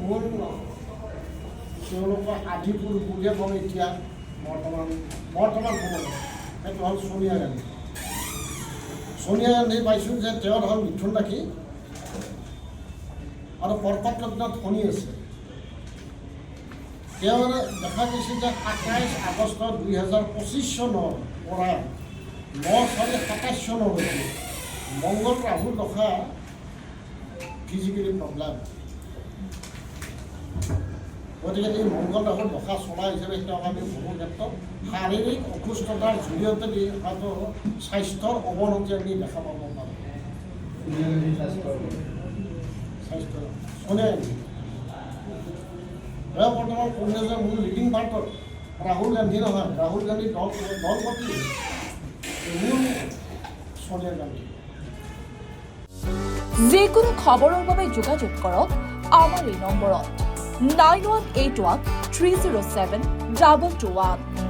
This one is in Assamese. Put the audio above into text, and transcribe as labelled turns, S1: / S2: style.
S1: মূল তেওঁলোকৰ আদিপুৰুষ বুলিয়ে ক'ম এতিয়া বৰ্তমান সময়ত সেইটো হ'ল ছোনিয়া গান্ধী। ছোনিয়া গান্ধী পাইছোঁ যে তেওঁ হ'ল মিথুন ৰাশি আৰু কৰ্কট লগ্নত শনি আছে। তেওঁ দেখা গৈছে যে 28 আগষ্ট 2025 চনৰ পৰা 9/4/27 চনলৈকে মংগল ৰাহু দশা ফিজিকেলি প্ৰব্লেম। গতিকে এই মংগল ৰাহুৰ দশা চলা হিচাপে তেওঁক আমি বহু ক্ষেত্ৰত শাৰীৰিক অসুস্থতাৰ জৰিয়তে হয়তো স্বাস্থ্যৰ অৱনতি আমি দেখা পাব পাৰোঁ। স্বাস্থ্য ছোনিয়া গান্ধী বৰ্তমান কংগ্ৰেছৰ মূল লিডিং পাৰ্টৰ ৰাহুল গান্ধী নহয়, ৰাহুল গান্ধী দলপতি মূল ছোনিয়া গান্ধী।
S2: যিকোনো খবৰৰ বাবে যোগাযোগ কৰক আমাৰ এই নম্বৰত 9181 307 221।